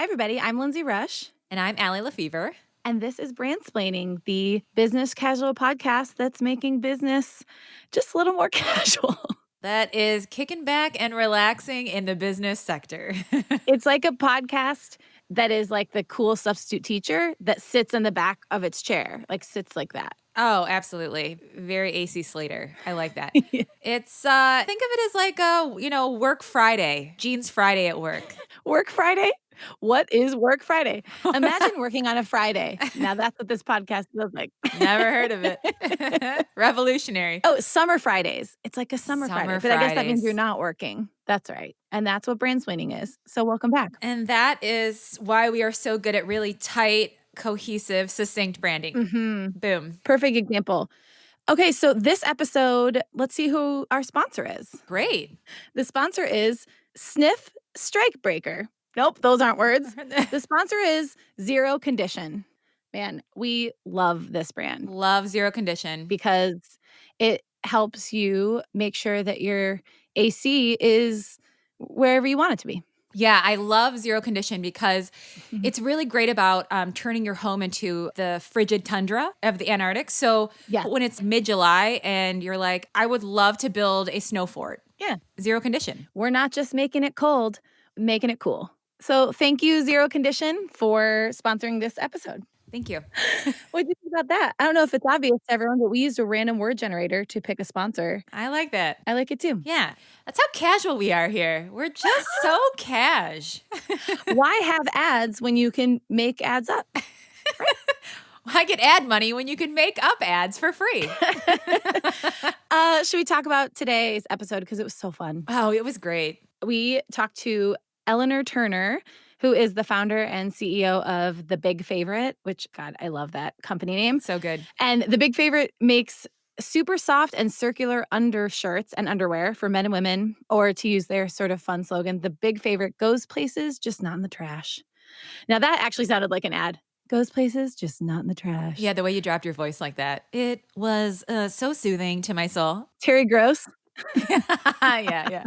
everybody. I'm Lindsay Rush. And I'm Allie Lefevre. And this is Brandsplaining, the business casual podcast that's making business just a little more casual. That is kicking back and relaxing in the business sector. It's like a podcast that is like the cool substitute teacher that sits in the back of its chair, like sits like that. Oh, absolutely. Very AC Slater. I like that. Yeah. It's, think of it as like a, work Friday, Jeans Friday at work. Work Friday? What is Work Friday? Imagine working on a Friday. Now that's what this podcast feels like. Never heard of it. Revolutionary. Oh, Summer Fridays. It's like a summer Friday. But I guess that means you're not working. That's right. And that's what Brandsplaining is. So welcome back. And that is why we are so good at really tight, cohesive, succinct branding. Mm-hmm. Boom. Perfect example. Okay, so this episode, let's see who our sponsor is. Great. The sponsor is Sniff Strikebreaker. Nope, those aren't words. The sponsor is Zero Condition. Man, we love this brand. Love Zero Condition. Because it helps you make sure that your AC is wherever you want it to be. Yeah, I love Zero Condition because it's really great about turning your home into the frigid tundra of the Antarctic. So when it's mid-July and you're like, I would love to build a snow fort. Yeah. Zero Condition. We're not just making it cold, making it cool. So thank you, Zero Condition, for sponsoring this episode. Thank you. What did you think about that? I don't know if it's obvious to everyone, but we used a random word generator to pick a sponsor. I like that. I like it too. Yeah. That's how casual we are here. We're just so cash. Why have ads when you can make ads up? Right? Why get ad money when you can make up ads for free? Should we talk about today's episode? Because it was so fun. Oh, it was great. We talked to Eleanor Turner, who is the founder and CEO of The Big Favorite, which, God, I love that company name. So good. And The Big Favorite makes super soft and circular undershirts and underwear for men and women, or to use their sort of fun slogan, The Big Favorite goes places, just not in the trash. Now, that actually sounded like an ad. Goes places, just not in the trash. Yeah, the way you dropped your voice like that. It was so soothing to my soul. Terry Gross. Yeah.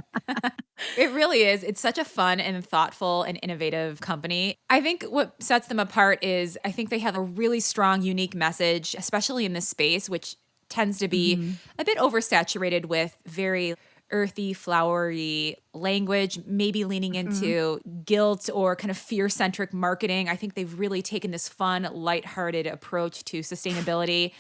It really is. It's such a fun and thoughtful and innovative company. I think what sets them apart is I think they have a really strong, unique message, especially in this space, which tends to be a bit oversaturated with very earthy, flowery language, maybe leaning into guilt or kind of fear-centric marketing. I think they've really taken this fun, lighthearted approach to sustainability.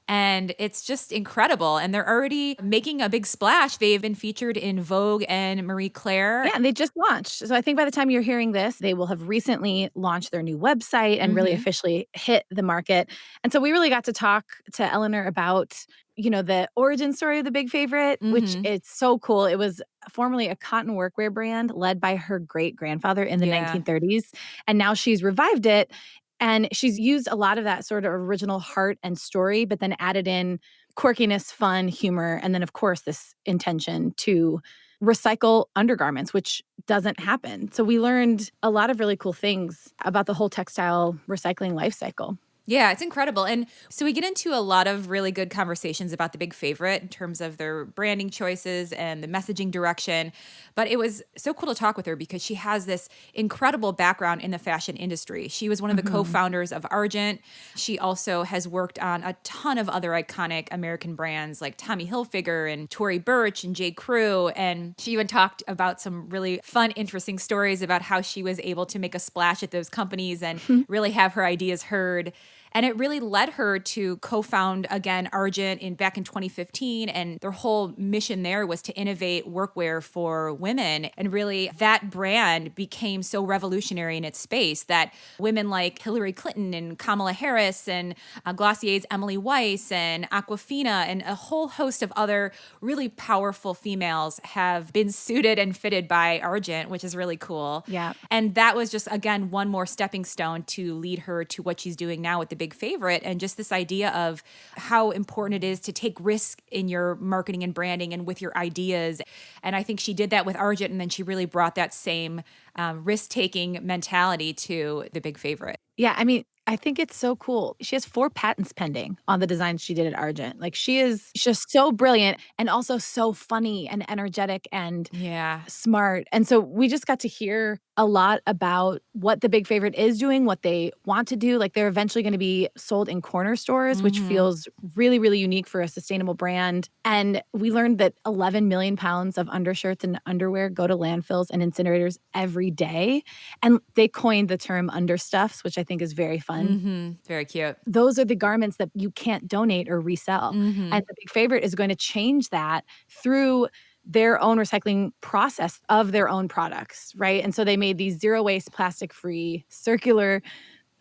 And it's just incredible. And they're already making a big splash. They've been featured in Vogue and Marie Claire. Yeah, and they just launched. So I think by the time you're hearing this, they will have recently launched their new website and really officially hit the market. And so we really got to talk to Eleanor about, the origin story of The Big Favorite, which it's so cool. It was formerly a cotton workwear brand led by her great-grandfather in the 1930s. And now she's revived it. And she's used a lot of that sort of original heart and story, but then added in quirkiness, fun, humor, and then, of course, this intention to recycle undergarments, which doesn't happen. So we learned a lot of really cool things about the whole textile recycling life cycle. Yeah, it's incredible. And so we get into a lot of really good conversations about The Big Favorite in terms of their branding choices and the messaging direction. But it was so cool to talk with her because she has this incredible background in the fashion industry. She was one of the co-founders of Argent. She also has worked on a ton of other iconic American brands like Tommy Hilfiger and Tory Burch and J.Crew. And she even talked about some really fun, interesting stories about how she was able to make a splash at those companies and really have her ideas heard. And it really led her to co-found, again, Argent back in 2015. And their whole mission there was to innovate workwear for women. And really, that brand became so revolutionary in its space that women like Hillary Clinton and Kamala Harris and Glossier's Emily Weiss and Awkwafina and a whole host of other really powerful females have been suited and fitted by Argent, which is really cool. Yeah. And that was just, again, one more stepping stone to lead her to what she's doing now with The Big Favorite, and just this idea of how important it is to take risk in your marketing and branding and with your ideas. And I think she did that with Argent, and then she really brought that same risk-taking mentality to The Big Favorite. Yeah, I mean, I think it's so cool. She has 4 patents pending on the designs she did at Argent. Like, she is just so brilliant and also so funny and energetic and Yeah. smart. And so we just got to hear a lot about what the Big Favorite is doing, what they want to do. Like, they're eventually gonna be sold in corner stores, which Mhm. feels really, really unique for a sustainable brand. And we learned that 11 million pounds of undershirts and underwear go to landfills and incinerators every day. And they coined the term understuffs, which I think is very fun. Mhm. Very cute. Those are the garments that you can't donate or resell. And Mhm. the Big Favorite is going to change that through their own recycling process of their own products, right? And so they made these zero waste, plastic free, circular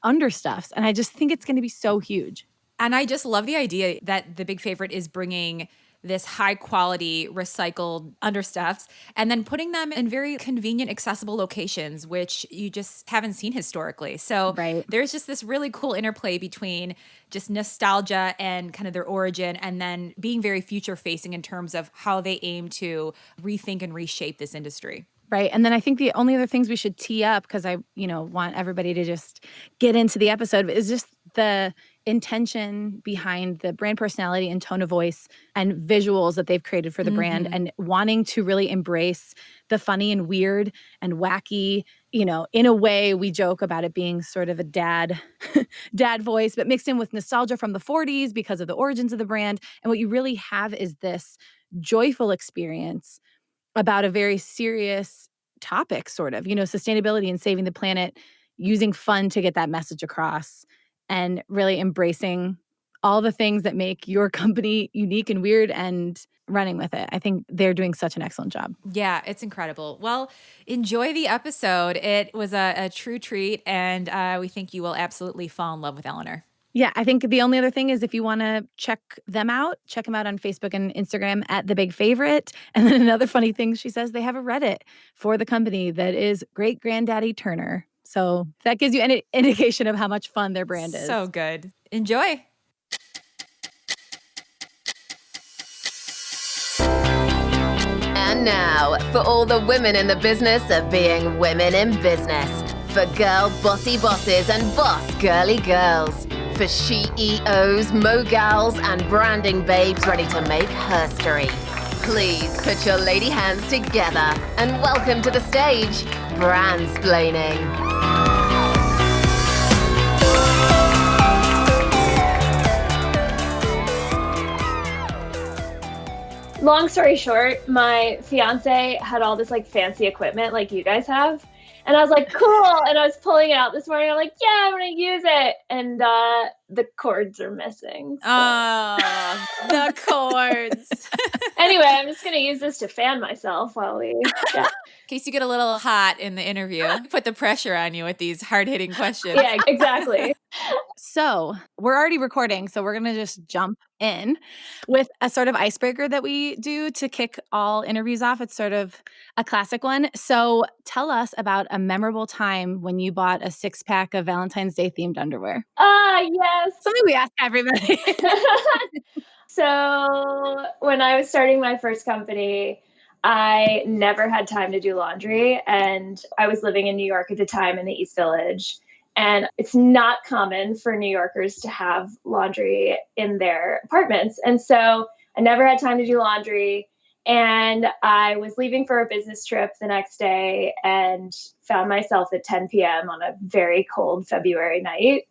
understuffs. And I just think it's going to be so huge. And I just love the idea that the Big Favorite is bringing this high quality recycled understuffs and then putting them in very convenient, accessible locations, which you just haven't seen historically. So Right. there's just this really cool interplay between just nostalgia and kind of their origin, and then being very future facing in terms of how they aim to rethink and reshape this industry. Right. And then I think the only other things we should tee up, because I want everybody to just get into the episode, is just the intention behind the brand personality and tone of voice and visuals that they've created for the brand, Mhm. and wanting to really embrace the funny and weird and wacky. In a way, we joke about it being sort of a dad voice, but mixed in with nostalgia from the 40s because of the origins of the brand. And what you really have is this joyful experience about a very serious topic, sort of, sustainability and saving the planet, using fun to get that message across, and really embracing all the things that make your company unique and weird and running with it. I think they're doing such an excellent job. Yeah, it's incredible. Well, enjoy the episode. It was a true treat, and we think you will absolutely fall in love with Eleanor. Yeah, I think the only other thing is if you wanna check them out on Facebook and Instagram at The Big Favorite. And then another funny thing she says, they have a Reddit for the company that is Great Granddaddy Turner. So that gives you any indication of how much fun their brand So is. good. Enjoy. And now, for all the women in the business of being women in business. For girl bossy bosses and boss girly girls. For CEOs, mogals, and branding babes ready to make herstory. Please put your lady hands together and welcome to the stage, Brandsplaining. Long story short, my fiance had all this like fancy equipment like you guys have. And I was like, cool. And I was pulling it out this morning. I'm like, yeah, I'm going to use it. And the cords are missing. So. Oh, the chords. Anyway, I'm just going to use this to fan myself while we chat. In case you get a little hot in the interview, put the pressure on you with these hard-hitting questions. Yeah, exactly. So we're already recording, so we're going to just jump in with a sort of icebreaker that we do to kick all interviews off. It's sort of a classic one. So tell us about a memorable time when you bought a 6-pack of Valentine's Day themed underwear. Yes. Something we ask everybody. So when I was starting my first company, I never had time to do laundry. And I was living in New York at the time in the East Village. And it's not common for New Yorkers to have laundry in their apartments. And so I never had time to do laundry. And I was leaving for a business trip the next day and found myself at 10 p.m. on a very cold February night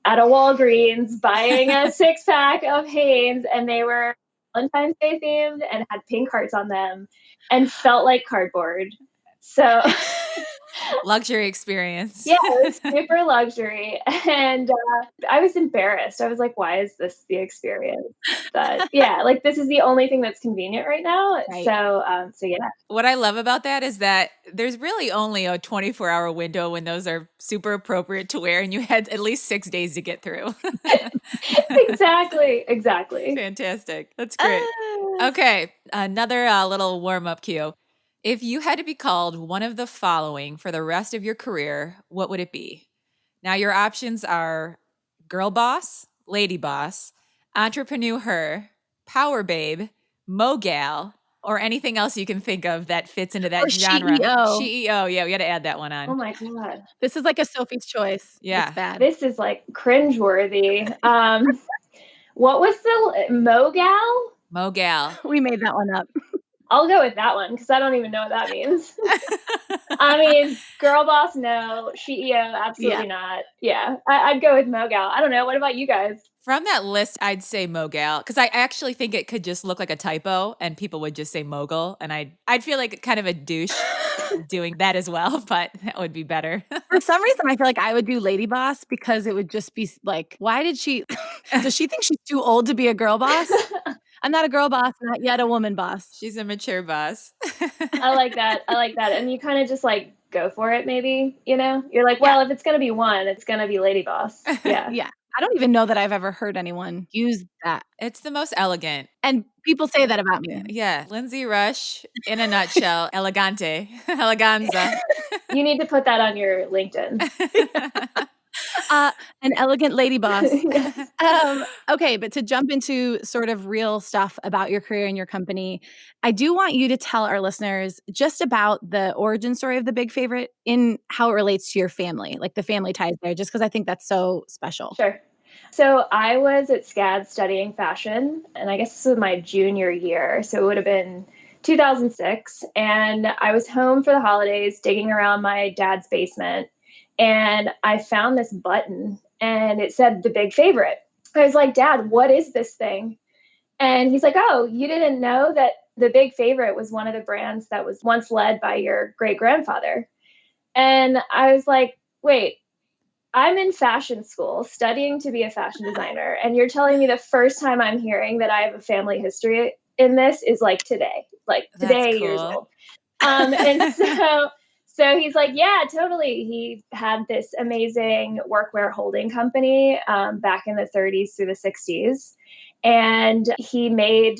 at a Walgreens buying a 6-pack of Hanes, and they were Valentine's Day themed and had pink hearts on them and felt like cardboard. So Luxury experience. yeah, it was super luxury. And I was embarrassed. I was like, why is this the experience? Like this is the only thing that's convenient right now. Right. So yeah. What I love about that is that there's really only a 24-hour window when those are super appropriate to wear, and you had at least 6 days to get through. Exactly. Fantastic. That's great. Okay, another little warm-up cue. If you had to be called one of the following for the rest of your career, what would it be? Now, your options are girl boss, lady boss, entrepreneur, power babe, mogal, Or anything else you can think of that fits into that Or genre. CEO. CEO. Yeah, we got to add that one Oh on. my God. This is like a Sophie's Choice. It's Yeah. bad. This is like cringeworthy. What was the Mogal? Mogal. We made that one up. I'll go with that one because I don't even know what that means. I mean, girl boss, no. CEO, absolutely not. Yeah, I'd go with Mogal. I don't know. What about you guys? From that list, I'd say Mogal because I actually think it could just look like a typo and people would just say mogul. And I'd feel like kind of a douche doing that as well, but that would be better. For some reason, I feel like I would do Lady Boss because it would just be like, why did she, does she think she's too old to be a girl boss? I'm not a girl boss, not yet a woman boss. She's a mature boss. I like that. I like that. And you kind of just like go for it, maybe, you know? You're like, Yeah. well, if it's going to be one, it's going to be Lady Boss. Yeah. Yeah. I don't even know that I've ever heard anyone use that. It's the most elegant. And people say that about me. Yeah. Lindsay Rush, in a nutshell, elegante, eleganza. You need to put that on your LinkedIn. An elegant lady boss. Yes. Okay, but to jump into sort of real stuff about your career and your company, I do want you to tell our listeners just about the origin story of the Big Favorite in how it relates to your family, like the family ties there, just because I think that's so special. Sure. So I was at SCAD studying fashion, and I guess this was my junior year. So it would have been 2006. And I was home for the holidays, digging around my dad's basement. And I found this button and it said the Big Favorite. I was like, Dad, what is this thing? And he's like, oh, you didn't know that the Big Favorite was one of the brands that was once led by your great grandfather. And I was like, wait, I'm in fashion school studying to be a fashion designer. And you're telling me the first time I'm hearing that I have a family history in this is like today, like today, That's years cool. old. And so he's like, yeah, totally. He had this amazing workwear holding company back in the 30s through the 60s. And he made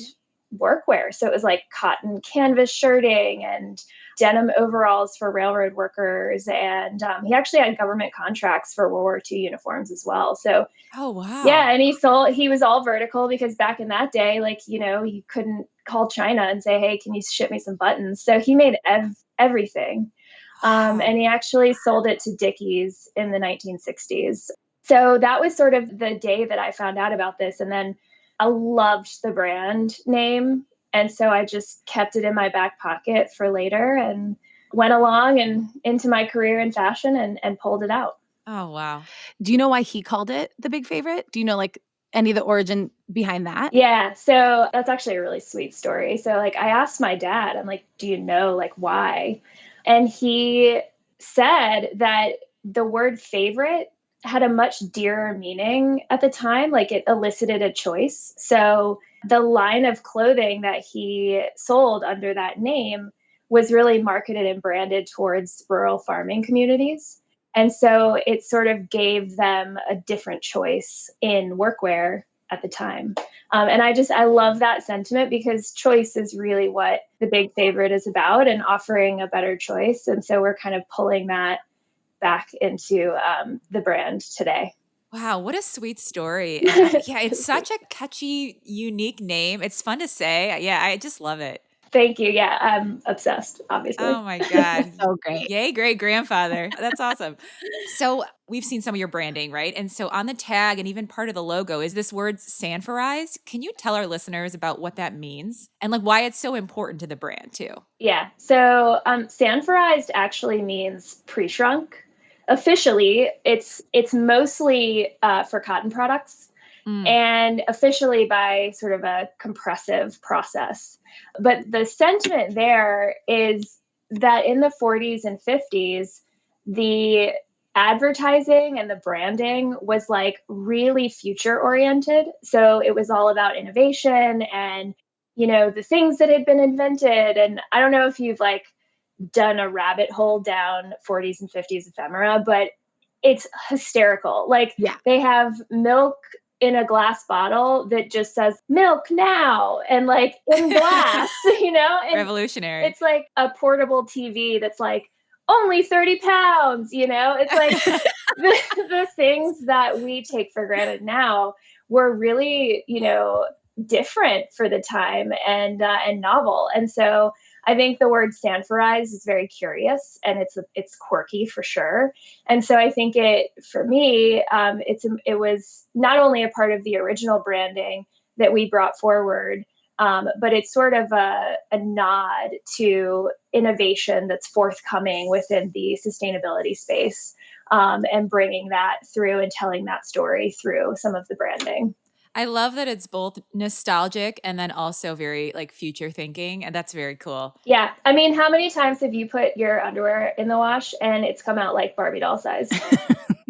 workwear. So it was like cotton canvas shirting and denim overalls for railroad workers. And he actually had government contracts for World War II uniforms as well. So, Oh, wow. yeah. And he was all vertical because back in that day, like, you know, you couldn't call China and say, hey, can you ship me some buttons? So he made everything. And he actually sold it to Dickies in the 1960s. So that was sort of the day that I found out about this. And then I loved the brand name. And so I just kept it in my back pocket for later and went along and into my career in fashion and pulled it out. Oh, wow. Do you know why he called it the Big Favorite? Do you know like any of the origin behind that? Yeah. So that's actually a really sweet story. So like I asked my dad, I'm like, do you know like why? And he said that the word favorite had a much dearer meaning at the time, like it elicited a choice. So the line of clothing that he sold under that name was really marketed and branded towards rural farming communities. And so it sort of gave them a different choice in workwear at the time. And I love that sentiment because choice is really what the Big Favorite is about and offering a better choice. And so we're kind of pulling that back into the brand today. Wow, what a sweet story. And yeah, it's such a catchy, unique name. It's fun to say. Yeah, I just love it. Thank you. Yeah, I'm obsessed, obviously. Oh my God. So great. Yay, great grandfather. That's awesome. So we've seen some of your branding, right? And so on the tag and even part of the logo is this word sanforized. Can you tell our listeners about what that means and like why it's so important to the brand too? Yeah. So sanforized actually means pre-shrunk. Officially, it's mostly for cotton products and officially by sort of a compressive process. But the sentiment there is that in the 40s and 50s, the advertising and the branding was like really future oriented. So it was all about innovation and, you know, the things that had been invented. And I don't know if you've like done a rabbit hole down 40s and 50s ephemera, but it's hysterical. Like they have milk in a glass bottle that just says milk now and like in glass, you know, and revolutionary. It's like a portable TV that's like only 30 pounds, you know, it's like the things that we take for granted now were really, you know, different for the time and novel. And so I think the word sanforize is very curious and it's quirky for sure. And so I think for me, it was not only a part of the original branding that we brought forward, but it's sort of a nod to innovation that's forthcoming within the sustainability space, and bringing that through and telling that story through some of the branding. I love that it's both nostalgic and then also very like future thinking. And that's very cool. Yeah. I mean, how many times have you put your underwear in the wash and it's come out like Barbie doll size?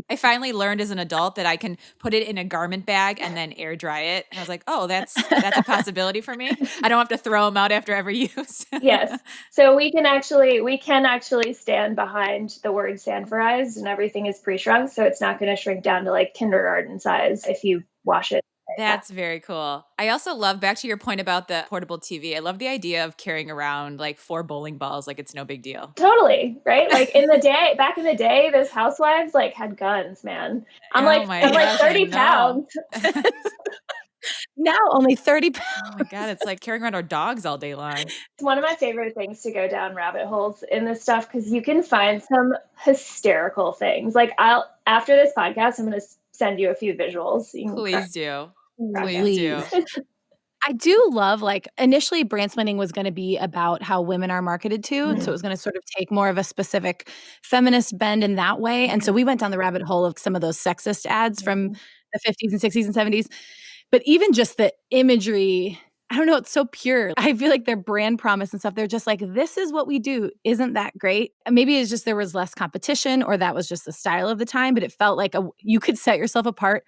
I finally learned as an adult that I can put it in a garment bag and then air dry it. And I was like, oh, that's a possibility for me. I don't have to throw them out after every use. Yes. So we can actually stand behind the word sanforized, and everything is pre-shrunk. So it's not going to shrink down to like kindergarten size if you wash it. That's very cool. I also love, back to your point about the portable TV, I love the idea of carrying around like 4 bowling balls like it's no big deal. Totally, right? Like back in the day, those housewives like had guns, man. I'm like 30 pounds. Now only 30 pounds. Oh my God, it's like carrying around our dogs all day long. It's one of my favorite things to go down rabbit holes in this stuff because you can find some hysterical things. Like after this podcast, I'm going to send you a few visuals. Please do. Please do. I do love, like, initially Brandsplaining was going to be about how women are marketed to. And so it was going to sort of take more of a specific feminist bend in that way. And so we went down the rabbit hole of some of those sexist ads from the 50s and 60s and 70s. But even just the imagery, I don't know, it's so pure. I feel like their brand promise and stuff, they're just like, this is what we do. Isn't that great? And maybe it's just there was less competition or that was just the style of the time, but it felt like you could set yourself apart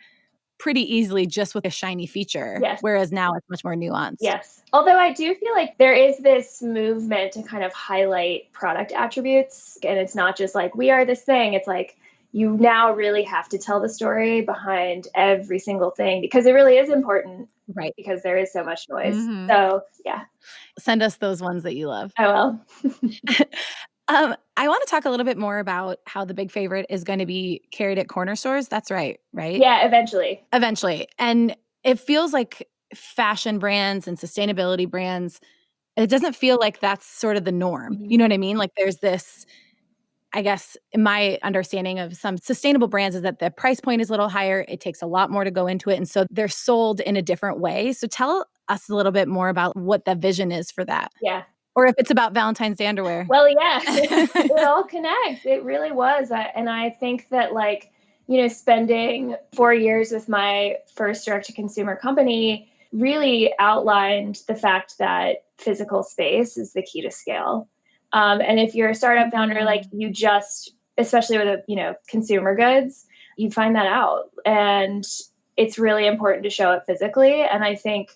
pretty easily just with a shiny feature. Yes. Whereas now it's much more nuanced. Yes. Although I do feel like there is this movement to kind of highlight product attributes. And it's not just like, we are this thing. It's like, you now really have to tell the story behind every single thing because it really is important. Right. Because there is so much noise. So yeah. Send us those ones that you love. I will. I want to talk a little bit more about how the big favorite is going to be carried at corner stores. That's right? Yeah, eventually. Eventually. And it feels like fashion brands and sustainability brands, it doesn't feel like that's sort of the norm. You know what I mean? Like there's this, I guess, my understanding of some sustainable brands is that the price point is a little higher. It takes a lot more to go into it. And so they're sold in a different way. So tell us a little bit more about what the vision is for that. Yeah. Or if it's about Valentine's Day underwear. Well, yeah, it all connects. It really was. And I think that spending 4 years with my first direct-to-consumer company really outlined the fact that physical space is the key to scale. And if you're a startup founder, like you just, especially with consumer goods, you find that out. And it's really important to show up physically. And I think,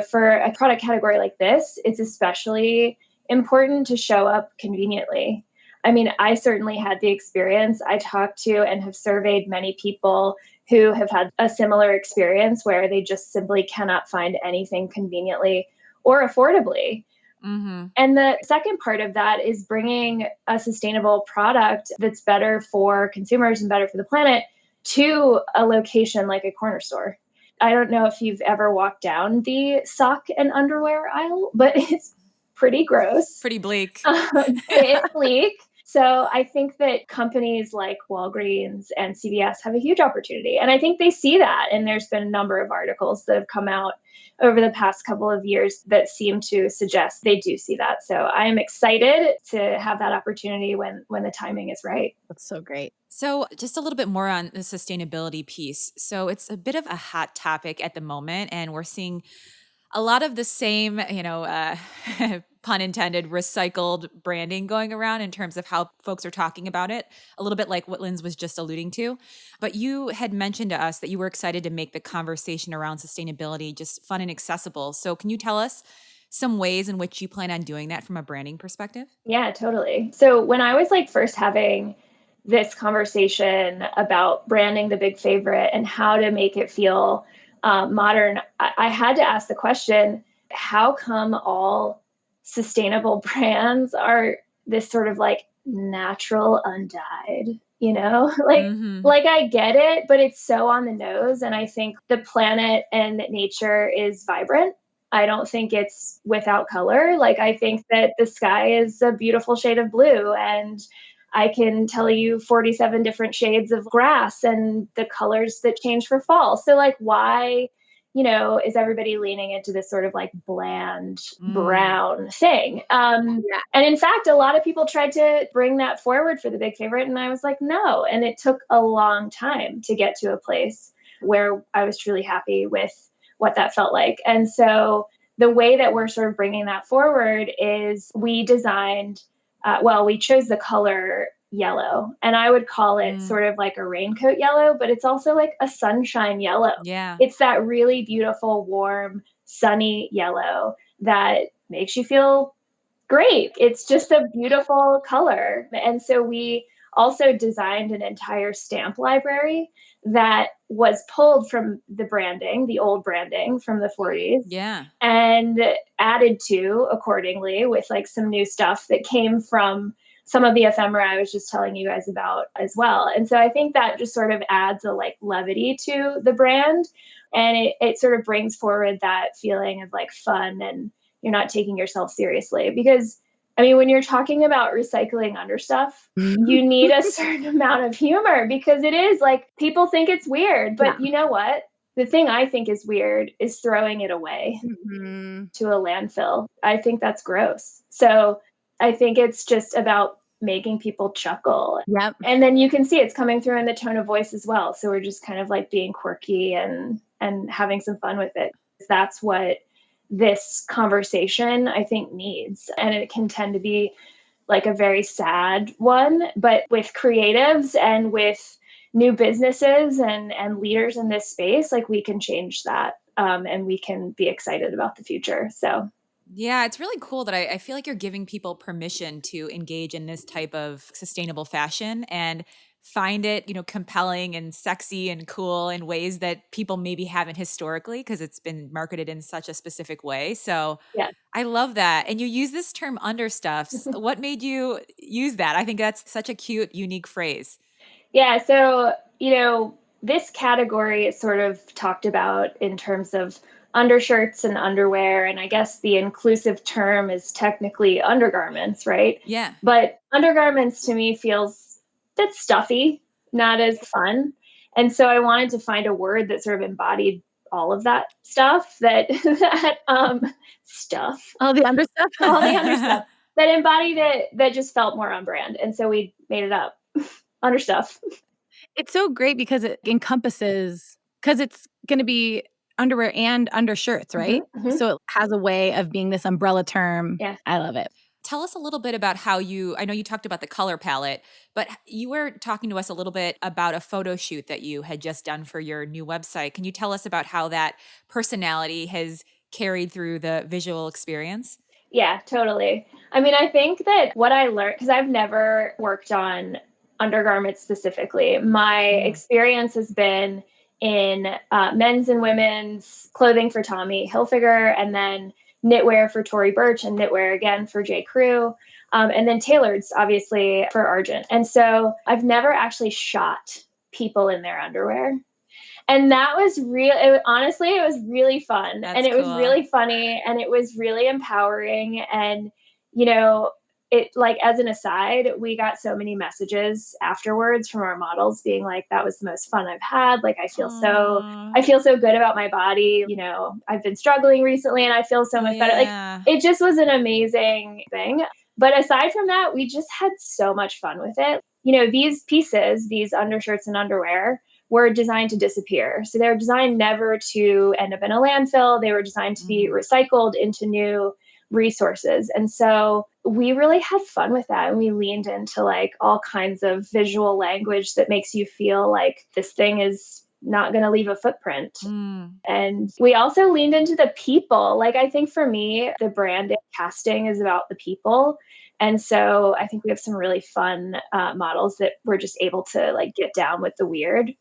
for a product category like this, it's especially important to show up conveniently. I mean, I certainly had the experience. I talked to and have surveyed many people who have had a similar experience where they just simply cannot find anything conveniently or affordably. And the second part of that is bringing a sustainable product that's better for consumers and better for the planet to a location like a corner store. I don't know if you've ever walked down the sock and underwear aisle, but it's pretty gross. Pretty bleak. It's bleak. So I think that companies like Walgreens and CVS have a huge opportunity. And I think they see that. And there's been a number of articles that have come out over the past couple of years that seem to suggest they do see that. So I am excited to have that opportunity when the timing is right. That's so great. So just a little bit more on the sustainability piece. So it's a bit of a hot topic at the moment, and we're seeing a lot of the same, pun intended, recycled branding going around in terms of how folks are talking about it, a little bit like what Linz was just alluding to. But you had mentioned to us that you were excited to make the conversation around sustainability just fun and accessible. So can you tell us some ways in which you plan on doing that from a branding perspective? Yeah, totally. So when I was first having this conversation about branding the big favorite and how to make it feel modern, I had to ask the question, how come all sustainable brands are this sort of natural undyed? you know? Like I get it, but it's so on the nose. And I think the planet and nature is vibrant. I don't think it's without color. Like I think that the sky is a beautiful shade of blue, and I can tell you 47 different shades of grass and the colors that change for fall. So like why, is everybody leaning into this sort of like bland brown thing? And in fact, a lot of people tried to bring that forward for the big favorite. And I was like, no. And it took a long time to get to a place where I was truly happy with what that felt like. And so the way that we're sort of bringing that forward is we designed, we chose the color yellow, and I would call it sort of like a raincoat yellow, but it's also like a sunshine yellow. Yeah. It's that really beautiful, warm, sunny yellow that makes you feel great. It's just a beautiful color. And so we also designed an entire stamp library that was pulled from the branding, the old branding from the 40s. Yeah. And added to accordingly with like some new stuff that came from some of the ephemera I was just telling you guys about as well. And so I think that just sort of adds a like levity to the brand. And it sort of brings forward that feeling of like fun, and you're not taking yourself seriously. Because I mean, when you're talking about recycling understuff, you need a certain amount of humor, because it is like people think it's weird. But you know what? The thing I think is weird is throwing it away to a landfill. I think that's gross. So I think it's just about making people chuckle. Yep. And then you can see it's coming through in the tone of voice as well. So we're just kind of like being quirky and having some fun with it. That's what this conversation, I think, needs. And it can tend to be like a very sad one, but with creatives and with new businesses and leaders in this space, like we can change that, and we can be excited about the future. So yeah, it's really cool that I feel like you're giving people permission to engage in this type of sustainable fashion and find it, compelling and sexy and cool in ways that people maybe haven't historically, because it's been marketed in such a specific way. So yeah. I love that. And you use this term understuffs. What made you use that? I think that's such a cute, unique phrase. Yeah. So, this category is sort of talked about in terms of undershirts and underwear. And I guess the inclusive term is technically undergarments, right? Yeah. But undergarments to me feels a bit stuffy, not as fun. And so I wanted to find a word that sort of embodied all of that stuff, stuff, All the understuff. all the other stuff that embodied it, that just felt more on brand. And so we made it up. Understuff. It's so great because it encompasses, because it's going to be underwear and undershirts, right? So it has a way of being this umbrella term. Yeah. I love it. Tell us a little bit about how I know you talked about the color palette, but you were talking to us a little bit about a photo shoot that you had just done for your new website. Can you tell us about how that personality has carried through the visual experience? Yeah, totally. I mean, I think that what I learned, because I've never worked on undergarments specifically, my experience has been in men's and women's clothing for Tommy Hilfiger, and then knitwear for Tory Burch, and knitwear again for J.Crew, and then tailoreds, obviously, for Argent. And so I've never actually shot people in their underwear. And that was honestly, it was really fun. That's and it was cool. really funny, and it was really empowering. And, it, like, as an aside, we got so many messages afterwards from our models being like, that was the most fun I've had. Like, I feel so good about my body. I've been struggling recently and I feel so much better. Like, it just was an amazing thing. But aside from that, we just had so much fun with it. These pieces, these undershirts and underwear, were designed to disappear. So they were designed never to end up in a landfill. They were designed to be recycled into new resources. And so we really had fun with that. And we leaned into like all kinds of visual language that makes you feel like this thing is not going to leave a footprint. And we also leaned into the people. Like, I think for me, the brand casting is about the people. And so I think we have some really fun models that we're just able to like get down with the weird.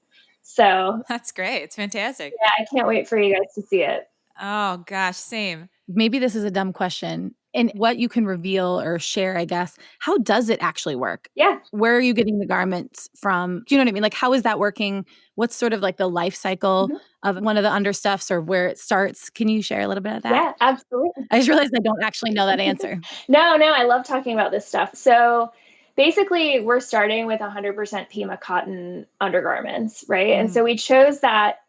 So that's great. It's fantastic. Yeah, I can't wait for you guys to see it. Oh gosh, same. Maybe this is a dumb question. And what you can reveal or share, I guess, how does it actually work? Yeah. Where are you getting the garments from? Do you know what I mean? Like, how is that working? What's sort of like the life cycle Mhm. of one of the understuffs or where it starts? Can you share a little bit of that? Yeah, absolutely. I just realized I don't actually know that answer. No, I love talking about this stuff. So basically, we're starting with 100% Pima cotton undergarments, right? And so we chose that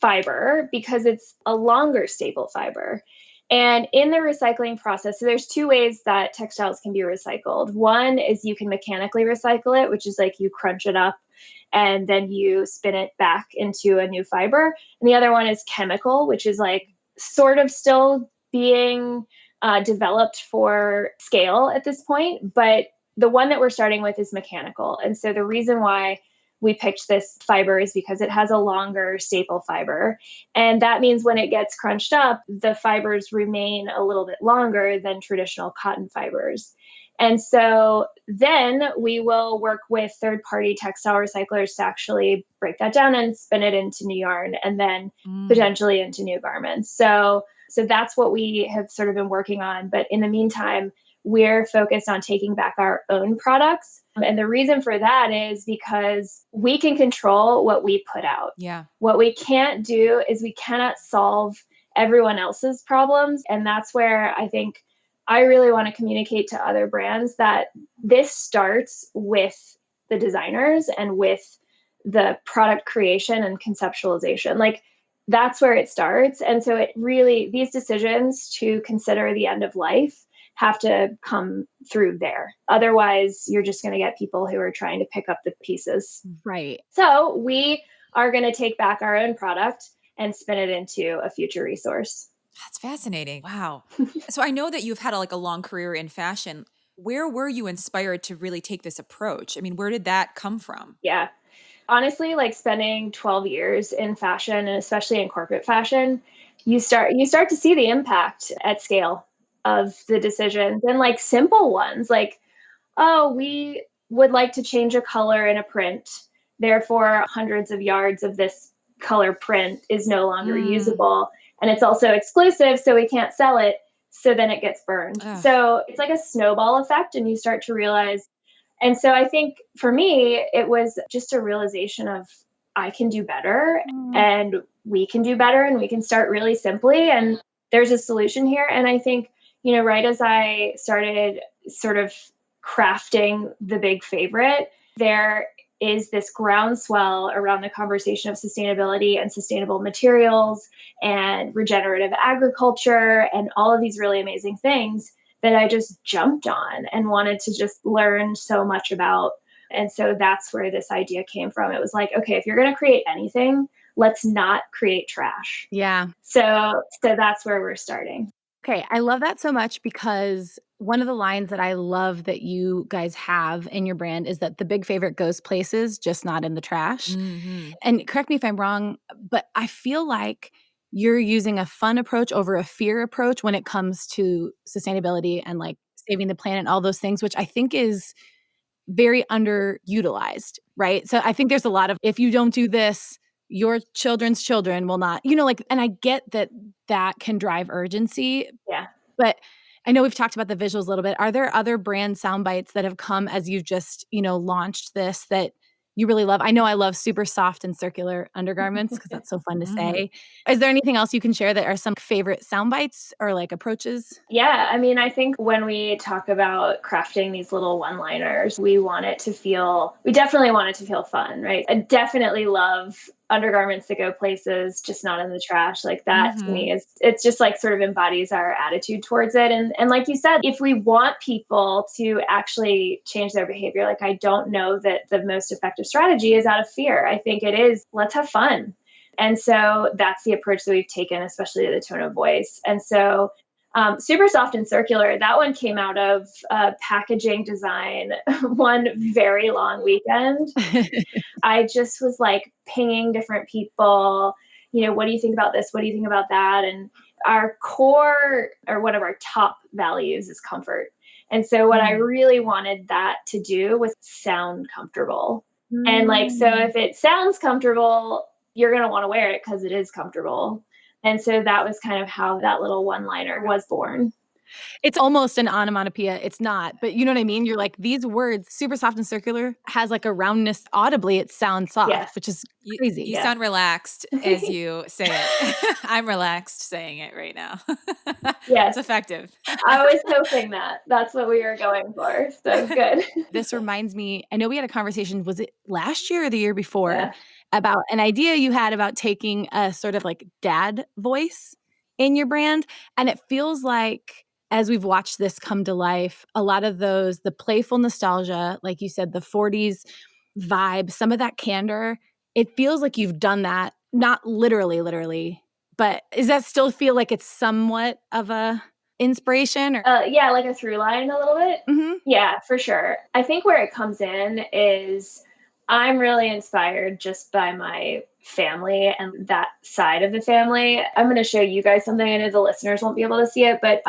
fiber because it's a longer staple fiber. And in the recycling process, so there's two ways that textiles can be recycled. One is you can mechanically recycle it, which is like you crunch it up and then you spin it back into a new fiber. And the other one is chemical, which is like sort of still being developed for scale at this point. But the one that we're starting with is mechanical. And so the reason why we picked this fiber is because it has a longer staple fiber. And that means when it gets crunched up, the fibers remain a little bit longer than traditional cotton fibers. And so then we will work with third party textile recyclers to actually break that down and spin it into new yarn and then potentially into new garments. So that's what we have sort of been working on. But in the meantime, we're focused on taking back our own products. And the reason for that is because we can control what we put out. Yeah. What we can't do is we cannot solve everyone else's problems. And that's where I think I really want to communicate to other brands that this starts with the designers and with the product creation and conceptualization. Like, that's where it starts. And so it really, these decisions to consider the end of life have to come through there. Otherwise, you're just going to get people who are trying to pick up the pieces. Right. So we are going to take back our own product and spin it into a future resource. That's fascinating. Wow. So I know that you've had a long career in fashion. Where were you inspired to really take this approach? I mean, where did that come from? Yeah. Honestly, like spending 12 years in fashion and especially in corporate fashion, you start to see the impact at scale of the decisions and like simple ones like, oh, we would like to change a color in a print. Therefore, hundreds of yards of this color print is no longer usable. And it's also exclusive, so we can't sell it. So then it gets burned. Ugh. So it's like a snowball effect, and you start to realize. And so I think for me, it was just a realization of I can do better and we can do better and we can start really simply. And there's a solution here. And I think, right as I started sort of crafting the big favorite, there is this groundswell around the conversation of sustainability and sustainable materials and regenerative agriculture and all of these really amazing things that I just jumped on and wanted to just learn so much about. And so that's where this idea came from. It was like, okay, if you're going to create anything, let's not create trash. Yeah. So that's where we're starting. Okay, I love that so much because one of the lines that I love that you guys have in your brand is that the big favorite goes places, just not in the trash. And correct me if I'm wrong, but I feel like you're using a fun approach over a fear approach when it comes to sustainability and like saving the planet and all those things, which I think is very underutilized, right? So I think there's a lot of, if you don't do this, your children's children will not, like, and I get that that can drive urgency, Yeah. but I know we've talked about the visuals a little bit. Are there other brand sound bites that have come as you've just, launched this that you really love? I know I love super soft and circular undergarments because that's so fun to say. Is there anything else you can share that are some favorite sound bites or like approaches? Yeah, I mean, I think when we talk about crafting these little one-liners, we definitely want it to feel fun, right? I definitely love undergarments that go places, just not in the trash. Like that to me it's just like sort of embodies our attitude towards it. And like you said, if we want people to actually change their behavior, like I don't know that the most effective strategy is out of fear. I think it is, let's have fun. And so that's the approach that we've taken, especially to the tone of voice. And so super soft and circular, that one came out of packaging design one very long weekend. I just was like pinging different people, what do you think about this? What do you think about that? And our core, or one of our top values, is comfort. And so what I really wanted that to do was sound comfortable. And like, so if it sounds comfortable, you're going to want to wear it because it is comfortable. And so that was kind of how that little one-liner was born. It's almost an onomatopoeia. It's not, but you know what I mean? You're like, these words, super soft and circular, has like a roundness audibly. It sounds soft, Yes. which is You crazy. sound relaxed as you say it. I'm relaxed saying it right now. Yes. It's effective. I was hoping that. That's what we were going for. So good. This reminds me, I know we had a conversation, was it last year or the year before, Yeah. about an idea you had about taking a sort of like dad voice in your brand. And it feels like, as we've watched this come to life, a lot of those, the playful nostalgia, like you said, the 40s vibe, some of that candor, it feels like you've done that, not literally, but does that still feel like it's somewhat of a inspiration? Or Yeah, like a through line a little bit. Mhm. Yeah, for sure. I think where it comes in is I'm really inspired just by my family and that side of the family. I'm going to show you guys something. I know the listeners won't be able to see it, but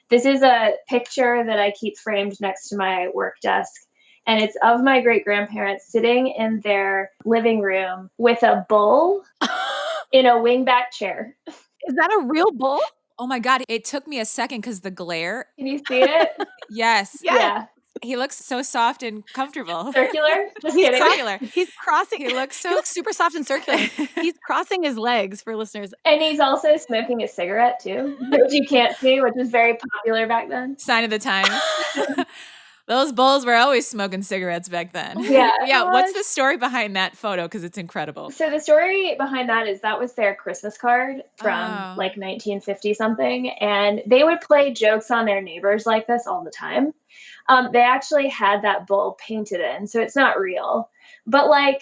this is a picture that I keep framed next to my work desk. And it's of my great grandparents sitting in their living room with a bull in a wingback chair. Is that a real bull? Oh my God. It took me a second because the glare. Can you see it? Yes. Yes. Yeah. He looks so soft and comfortable. Circular? Just He's kidding. Circular. He's crossing. He looks He looks super soft and circular. He's crossing his legs for listeners. And he's also smoking a cigarette too, which you can't see, which was very popular back then. Sign of the times. Those bulls were always smoking cigarettes back then. Yeah. Yeah. What's the story behind that photo? Because it's incredible. So the story behind that is that was their Christmas card from Oh. like 1950 something. And they would play jokes on their neighbors like this all the time. They actually had that bull painted in, so it's not real. But like,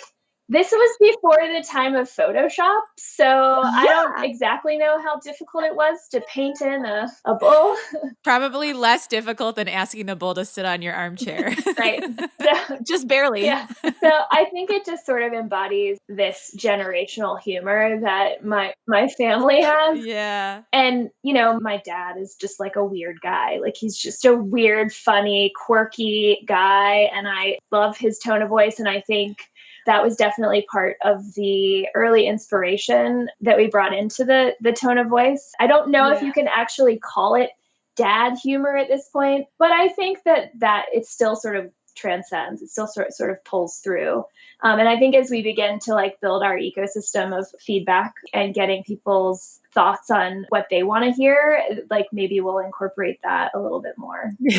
this was before the time of Photoshop, so I don't exactly know how difficult it was to paint in a bull. Probably less difficult than asking the bull to sit on your armchair. Right. So, Just barely. yeah. So I think it just sort of embodies this generational humor that my family has. Yeah. And, you know, my dad is just like a weird guy. Like he's just a weird, funny, quirky guy. And I love his tone of voice. And I think that was definitely part of the early inspiration that we brought into the tone of voice. I don't know if you can actually call it dad humor at this point, but I think that it still sort of transcends. It still sort of pulls through. And I think as we begin to like build our ecosystem of feedback and getting people's thoughts on what they want to hear, like maybe we'll incorporate that a little bit more. I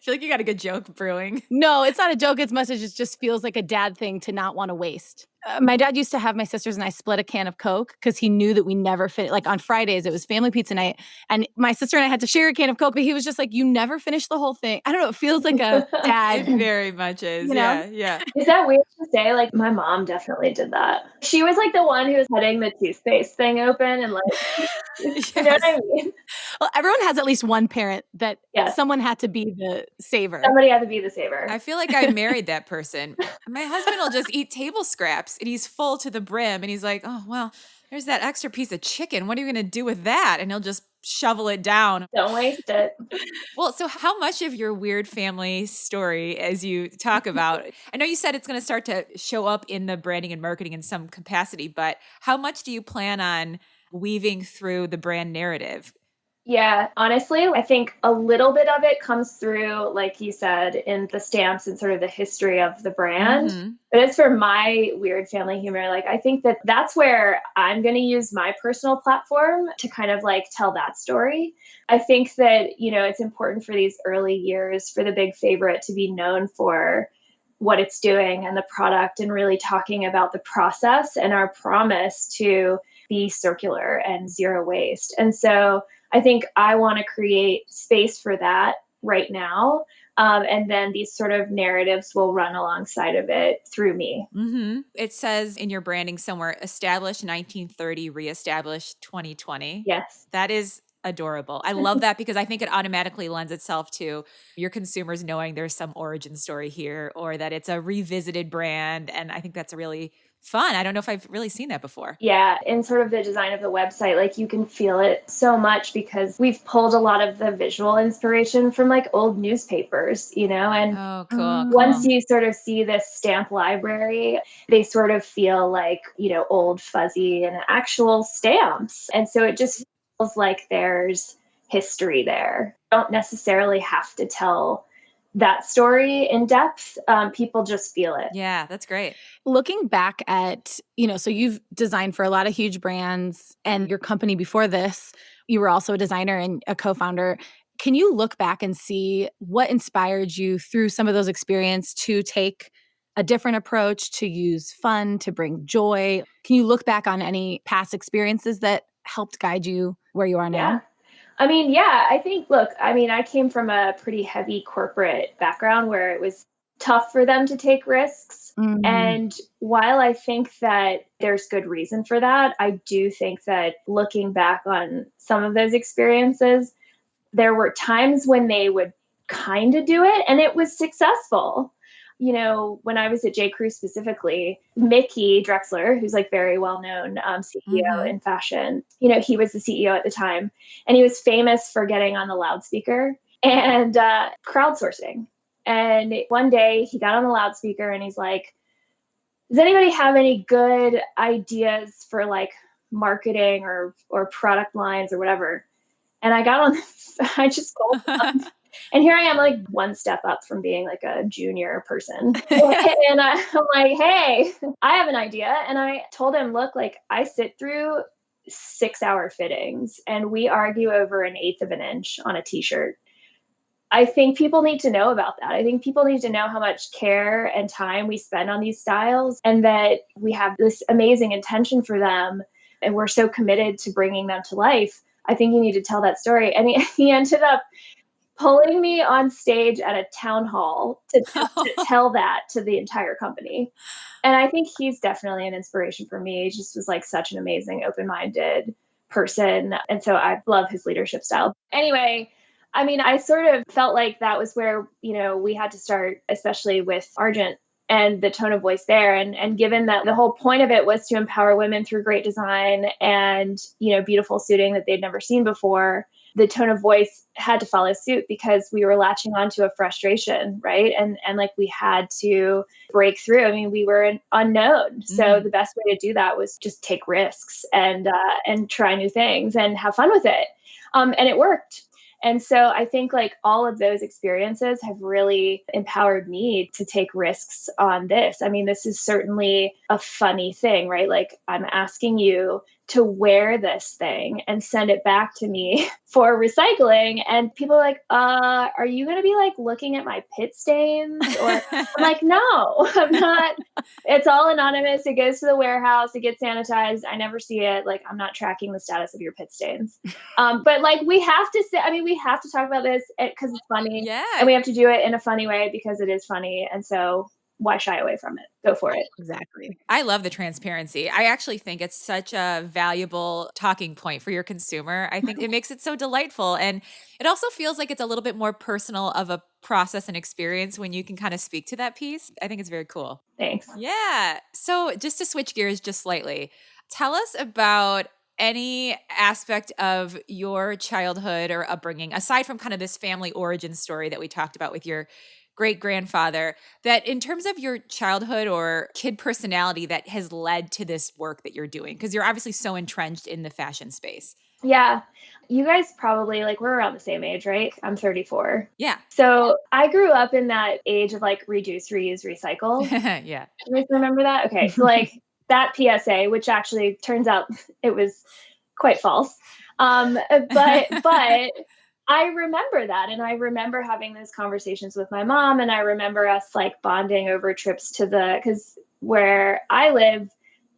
feel like you got a good joke brewing. No, it's not a joke. It's message. It just feels like a dad thing to not want to waste. My dad used to have my sisters and I split a can of Coke because he knew that we never fit. Like on Fridays, it was family pizza night, and my sister and I had to share a can of Coke. But he was just like, "You never finish the whole thing." I don't know. It feels like a dad. It very much is. You know? Yeah. Yeah. Is that weird to say? Like my mom definitely did that. She was like the one who was cutting the toothpaste thing open and like, you know what I mean? Well, everyone has at least one parent that Yes. someone had to be the saver. Somebody had to be the saver. I feel like I married that person. My husband will just eat table scraps and he's full to the brim and he's like, oh, well, there's that extra piece of chicken. What are you going to do with that? And he'll just shovel it down. Don't waste it. Well, so how much of your weird family story, as you talk about, I know you said it's going to start to show up in the branding and marketing in some capacity, but how much do you plan on weaving through the brand narrative? Yeah, honestly, I think a little bit of it comes through, like you said, in the stamps and sort of the history of the brand. Mm-hmm. But as for my weird family humor, like I think that that's where I'm going to use my personal platform to kind of like tell that story. I think that, you know, it's important for these early years for the big favorite to be known for what it's doing and the product and really talking about the process and our promise to be circular and zero waste. And so I think I want to create space for that right now. And then these sort of narratives will run alongside of it through me. Mm-hmm. It says in your branding somewhere, established 1930, reestablished 2020. Yes. That is adorable. I love that because I think it automatically lends itself to your consumers knowing there's some origin story here or that it's a revisited brand. And I think that's really fun. I don't know if I've really seen that before. Yeah. In sort of the design of the website, like you can feel it so much because we've pulled a lot of the visual inspiration from like old newspapers, you know, and Oh, cool. once you sort of see this stamp library, they sort of feel like, you know, old, fuzzy and actual stamps. And so it just feels like there's history there. Don't necessarily have to tell that story in depth. People just feel it. Yeah, that's great. Looking back at, so you've designed for a lot of huge brands, and your company before this, you were also a designer and a co-founder. Can you look back and see what inspired you through some of those experiences to take a different approach, to use fun, to bring joy? Can you look back on any past experiences that helped guide you where you are Yeah. now? I think, look, I came from a pretty heavy corporate background where it was tough for them to take risks. Mm. And while I think that there's good reason for that, I do think that looking back on some of those experiences, there were times when they would kind of do it and it was successful. When I was at J.Crew specifically, Mickey Drexler, who's like very well known CEO Mhm. in fashion, he was the CEO at the time, and he was famous for getting on the loudspeaker and crowdsourcing. And one day he got on the loudspeaker and he's like, "Does anybody have any good ideas for like marketing or product lines or whatever?" And I got on, I just called them. And here I am, like one step up from being like a junior person. And I'm like, "Hey, I have an idea." And I told him, "Look, like I sit through 6-hour fittings and we argue over an eighth of an inch on a t-shirt. I think people need to know about that. I think people need to know how much care and time we spend on these styles and that we have this amazing intention for them and we're so committed to bringing them to life. I think you need to tell that story." And he ended up pulling me on stage at a town hall to tell that to the entire company. And I think he's definitely an inspiration for me. He just was like such an amazing, open minded person. And so I love his leadership style. Anyway, I sort of felt like that was where, we had to start, especially with Argent and the tone of voice there. And given that the whole point of it was to empower women through great design and, beautiful suiting that they'd never seen before, the tone of voice had to follow suit because we were latching onto a frustration, right? And like we had to break through. We were an unknown, so the best way to do that was just take risks and try new things and have fun with it, and it worked. And so I think like all of those experiences have really empowered me to take risks on this. This is certainly a funny thing, right? Like I'm asking you to wear this thing and send it back to me for recycling. And people are like, are you going to be like looking at my pit stains? Or I'm like, no, I'm not. It's all anonymous. It goes to the warehouse. It gets sanitized. I never see it. Like, I'm not tracking the status of your pit stains. But like, we have to say, we have to talk about this because it's funny. Yeah. And we have to do it in a funny way because it is funny. And so why shy away from it? Go for it. Exactly. I love the transparency. I actually think it's such a valuable talking point for your consumer. I think it makes it so delightful. And it also feels like it's a little bit more personal of a process and experience when you can kind of speak to that piece. I think it's very cool. Thanks. Yeah. So just to switch gears just slightly, tell us about any aspect of your childhood or upbringing, aside from kind of this family origin story that we talked about with your great grandfather, that in terms of your childhood or kid personality that has led to this work that you're doing, because you're obviously so entrenched in the fashion space. Yeah. You guys probably like we're around the same age, right? I'm 34. Yeah. So I grew up in that age of like reduce, reuse, recycle. Yeah. You guys remember that? Okay. So like that PSA, which actually turns out it was quite false. But I remember that. And I remember having those conversations with my mom. And I remember us like bonding over trips because where I live,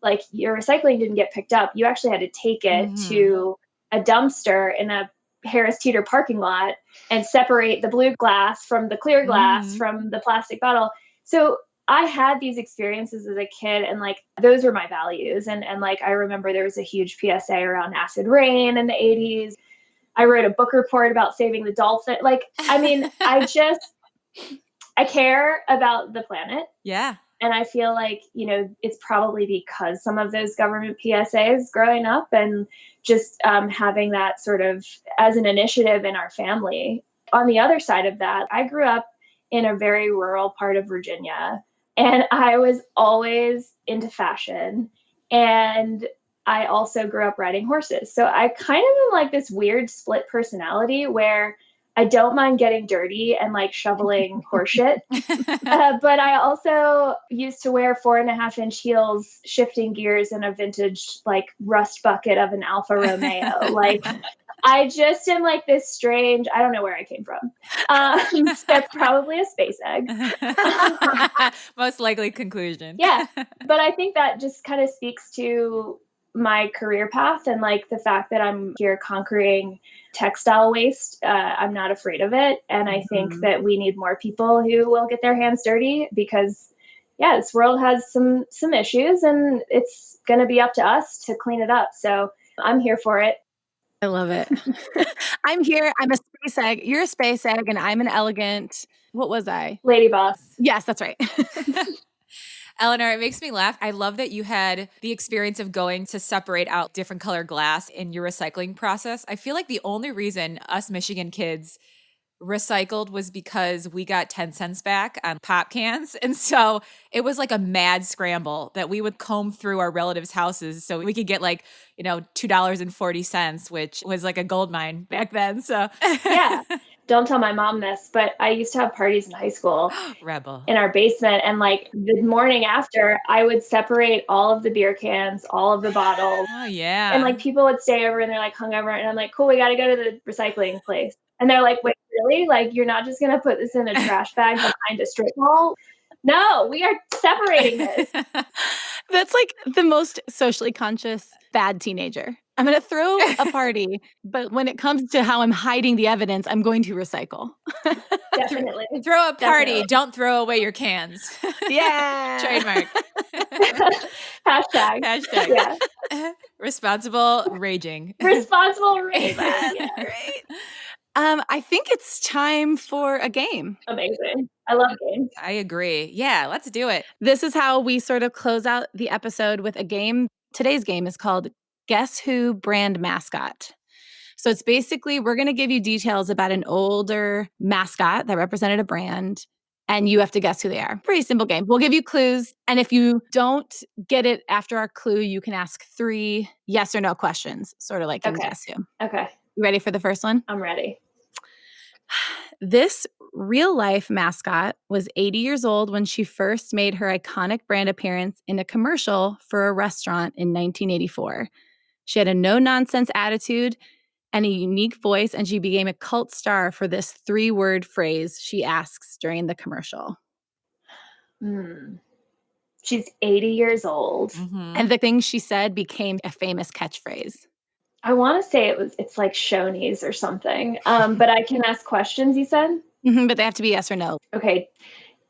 like your recycling didn't get picked up. You actually had to take it to a dumpster in a Harris Teeter parking lot and separate the blue glass from the clear glass from the plastic bottle. So I had these experiences as a kid and like those were my values. And like I remember there was a huge PSA around acid rain in the 80s. I wrote a book report about saving the dolphin. Like, I care about the planet. Yeah. And I feel like, it's probably because some of those government PSAs growing up and just having that sort of as an initiative in our family. On the other side of that, I grew up in a very rural part of Virginia and I was always into fashion. And I also grew up riding horses. So I kind of am like this weird split personality where I don't mind getting dirty and like shoveling horse shit. But I also used to wear 4.5-inch heels, shifting gears in a vintage like rust bucket of an Alfa Romeo. Like I just am like this strange, I don't know where I came from. So probably a space egg. Most likely conclusion. Yeah. But I think that just kind of speaks to my career path and like the fact that I'm here conquering textile waste. I'm not afraid of it. And I think that we need more people who will get their hands dirty because yeah, this world has some issues and it's going to be up to us to clean it up. So I'm here for it. I love it. I'm here. I'm a space egg. You're a space egg and I'm an elegant. What was I? Lady boss. Yes, that's right. Eleanor, it makes me laugh. I love that you had the experience of going to separate out different color glass in your recycling process. I feel like the only reason us Michigan kids recycled was because we got 10 cents back on pop cans. And so it was like a mad scramble that we would comb through our relatives' houses so we could get like, $2.40, which was like a gold mine back then. So yeah. Don't tell my mom this, but I used to have parties in high school. Rebel. In our basement. And like the morning after, I would separate all of the beer cans, all of the bottles. Oh, yeah. And like people would stay over and they're like hungover. And I'm like, cool, we got to go to the recycling place. And they're like, wait, really? Like, you're not just going to put this in a trash bag behind a strip mall? No, we are separating this. That's like the most socially conscious bad teenager. I'm going to throw a party, but when it comes to how I'm hiding the evidence, I'm going to recycle. Definitely. Throw a party. Definitely. Don't throw away your cans. Yeah. Trademark. Hashtag. Yeah. Responsible raging. Responsible raging. Yeah, right. I think it's time for a game. Amazing. I love games. I agree. Yeah, let's do it. This is how we sort of close out the episode with a game. Today's game is called Guess Who Brand Mascot. So it's basically, we're going to give you details about an older mascot that represented a brand, and you have to guess who they are. Pretty simple game. We'll give you clues, and if you don't get it after our clue, you can ask 3 yes or no questions, sort of like in Guess Who. Okay. You ready for the first one? I'm ready. This real-life mascot was 80 years old when she first made her iconic brand appearance in a commercial for a restaurant in 1984. She had a no-nonsense attitude and a unique voice, and she became a cult star for this 3-word phrase she asks during the commercial. She's 80 years old. Mm-hmm. And the thing she said became a famous catchphrase. I want to say it's like Shoney's or something. But I can ask questions, you said? But they have to be yes or no. Okay.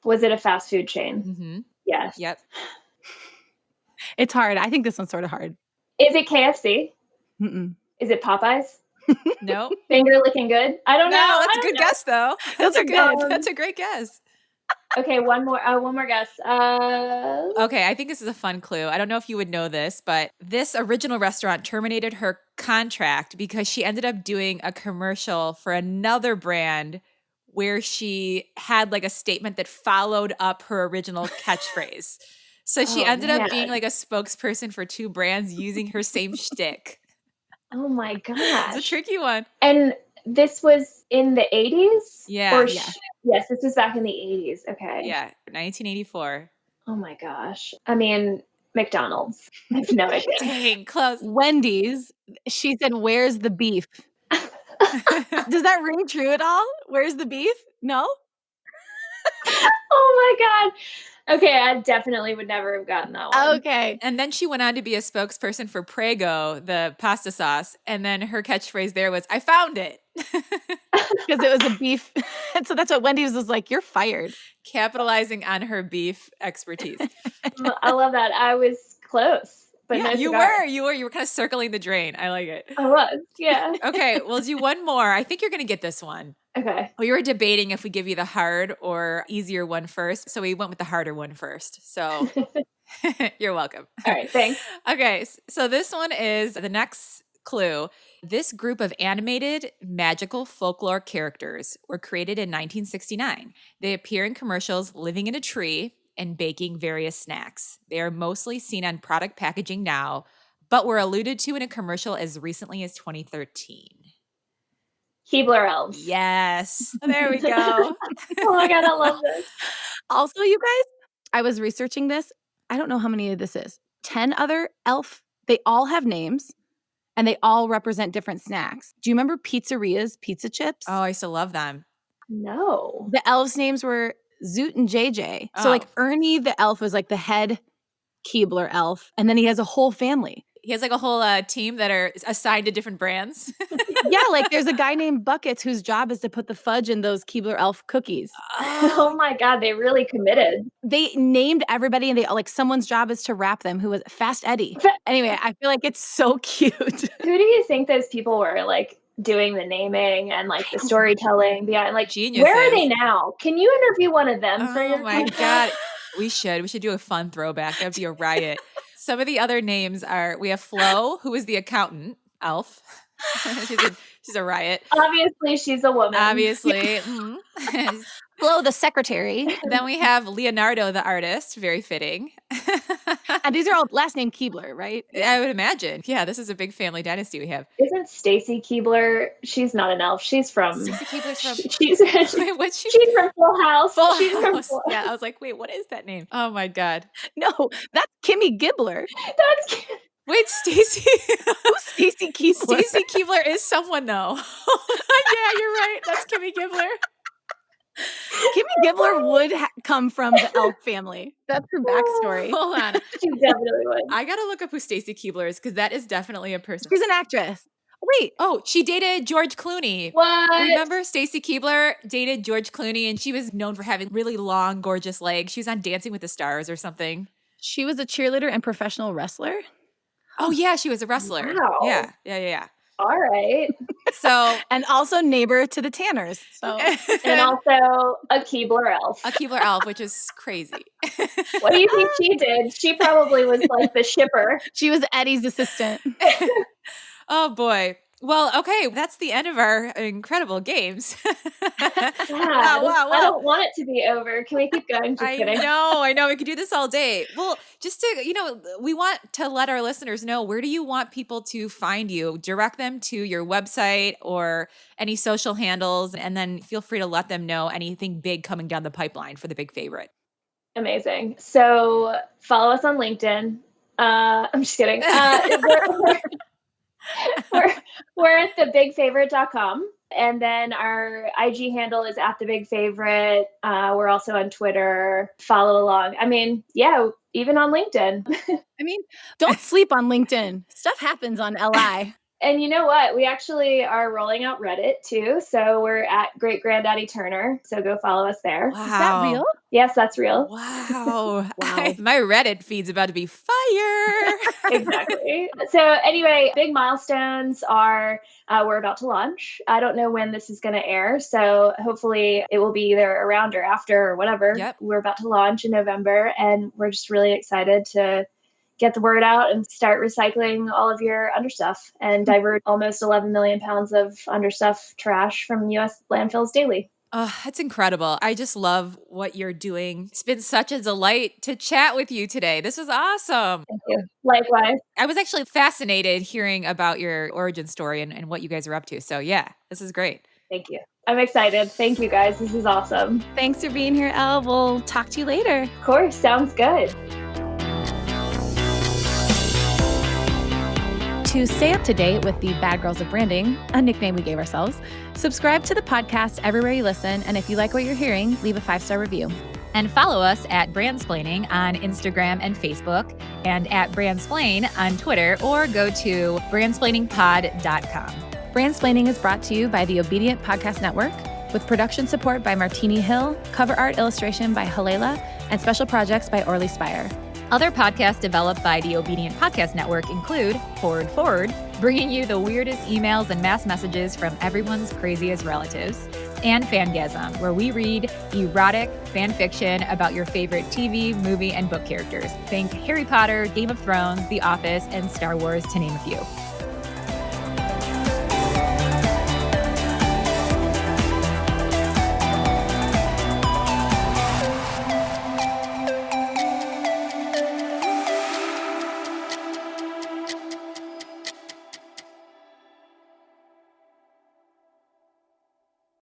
Was it a fast food chain? Mm-hmm. Yes. Yep. It's hard. I think this one's sort of hard. Is it KFC? Mm-mm. Is it Popeyes? No. Finger licking good? I don't know. No, that's a good guess though. Those are good. That's a great guess. Okay, one more guess. Okay, I think this is a fun clue. I don't know if you would know this, but this original restaurant terminated her contract because she ended up doing a commercial for another brand where she had like a statement that followed up her original catchphrase. So she ended up being like a spokesperson for 2 brands using her same shtick. Oh my gosh. It's a tricky one. And this was in the 80s? Yeah. Yes, this was back in the 80s. Okay. Yeah, 1984. Oh my gosh. I mean, McDonald's. I have no idea. Dang, close. Wendy's. She said, "Where's the beef?" Does that ring true at all? Where's the beef? No? Oh my God. Okay, I definitely would never have gotten that one. Okay. And then she went on to be a spokesperson for Prego, the pasta sauce. And then her catchphrase there was, "I found it." Because it was a beef. And so that's what Wendy's was like, "You're fired." Capitalizing on her beef expertise. I love that. I was close. But Yeah, no you cigar. were kind of circling the drain. I like it. I was, yeah. Okay, we'll do one more. I think you're going to get this one. Okay. We were debating if we give you the hard or easier one first. So we went with the harder one first. So you're welcome. All right, thanks. Okay, so this one is the next clue. This group of animated, magical folklore characters were created in 1969. They appear in commercials living in a tree and baking various snacks. They are mostly seen on product packaging now, but were alluded to in a commercial as recently as 2013. Keebler elves. Yes. There we go. Oh my God, I love this. Also, you guys, I was researching this. I don't know how many of this is. 10 other elf. They all have names and they all represent different snacks. Do you remember Pizzeria's pizza chips? Oh, I used to love them. No. The elves' names were Zoot and JJ. So like Ernie the elf was like the head Keebler elf, and then he has a whole family. He has like a whole team that are assigned to different brands. Yeah, like there's a guy named Buckets whose job is to put the fudge in those Keebler elf cookies. Oh my God, they really committed. They named everybody, and they like someone's job is to wrap them. Who was Fast Eddie? Anyway, I feel like it's so cute. Who do you think those people were, like doing the naming and like the storytelling behind? Like, Geniuses. where are they now? Can you interview one of them for your? Oh my God, we should do a fun throwback. That'd be a riot. Some of the other names are, we have Flo, who is the accountant elf. she's a riot. Obviously, she's a woman. Obviously. Flo, the secretary. Then we have Leonardo, the artist. Very fitting. And these are all last name Keebler, right? I would imagine. Yeah, this is a big family dynasty we have. Isn't Stacy Keebler? She's not an elf. She's from. Stacy Keebler's from. Wait, what's she? She's from Full House. She's from Full House. Yeah, I was like, wait, what is that name? Oh my God. No, that's Kimmy Gibbler. That's. Wait, Stacy. Who's Stacy Keebler? Stacy Keebler is someone though. Yeah, you're right. That's Kimmy Gibbler. Kimmy Gibbler would come from the elf family. That's her backstory. Hold on. She definitely would. I gotta look up who Stacy Keebler is because that is definitely a person. She's an actress. Wait. Oh, she dated George Clooney. What? Remember Stacy Keebler dated George Clooney and she was known for having really long, gorgeous legs. She was on Dancing with the Stars or something. She was a cheerleader and professional wrestler? Oh, yeah, she was a wrestler. Wow. Yeah. All right. So, and also neighbor to the Tanners. So, and also a Keebler elf. A Keebler elf, which is crazy. What do you think she did? She probably was like the shipper. She was Eddie's assistant. Oh boy. Well, okay, that's the end of our incredible games. Wow. I don't want it to be over. Can we keep going? Just kidding. I know. We could do this all day. Well, just to, we want to let our listeners know, where do you want people to find you? Direct them to your website or any social handles, and then feel free to let them know anything big coming down the pipeline for the big favorite. Amazing. So follow us on LinkedIn. I'm just kidding. We're at thebigfavorite.com. And then our IG handle is @thebigfavorite. We're also on Twitter. Follow along. I mean, yeah, even on LinkedIn. I mean, don't sleep on LinkedIn. Stuff happens on LI. And you know what? We actually are rolling out Reddit too. So we're at Great Granddaddy Turner. So go follow us there. Wow. Is that real? Yes, that's real. Wow. Wow. My Reddit feed's about to be fire. Exactly. So anyway, big milestones are we're about to launch. I don't know when this is going to air. So hopefully it will be either around or after or whatever. Yep. We're about to launch in November and we're just really excited to get the word out and start recycling all of your understuff and divert almost 11 million pounds of understuff trash from U.S. landfills daily. Oh, that's incredible. I just love what you're doing. It's been such a delight to chat with you today. This was awesome. Thank you. Likewise. I was actually fascinated hearing about your origin story and what you guys are up to. So yeah, this is great. Thank you. I'm excited. Thank you guys. This is awesome. Thanks for being here, Elle. We'll talk to you later. Of course. Sounds good. To stay up to date with the Bad Girls of Branding, a nickname we gave ourselves, subscribe to the podcast everywhere you listen. And if you like what you're hearing, leave a 5-star review. And follow us at Brandsplaining on Instagram and Facebook and at Brandsplain on Twitter, or go to brandsplainingpod.com. Brandsplaining is brought to you by the Obedient Podcast Network, with production support by Martini Hill, cover art illustration by Halela, and special projects by Orly Spire. Other podcasts developed by the Obedient Podcast Network include Forward, bringing you the weirdest emails and mass messages from everyone's craziest relatives, and Fangasm, where we read erotic fan fiction about your favorite TV, movie, and book characters. Think Harry Potter, Game of Thrones, The Office, and Star Wars, to name a few.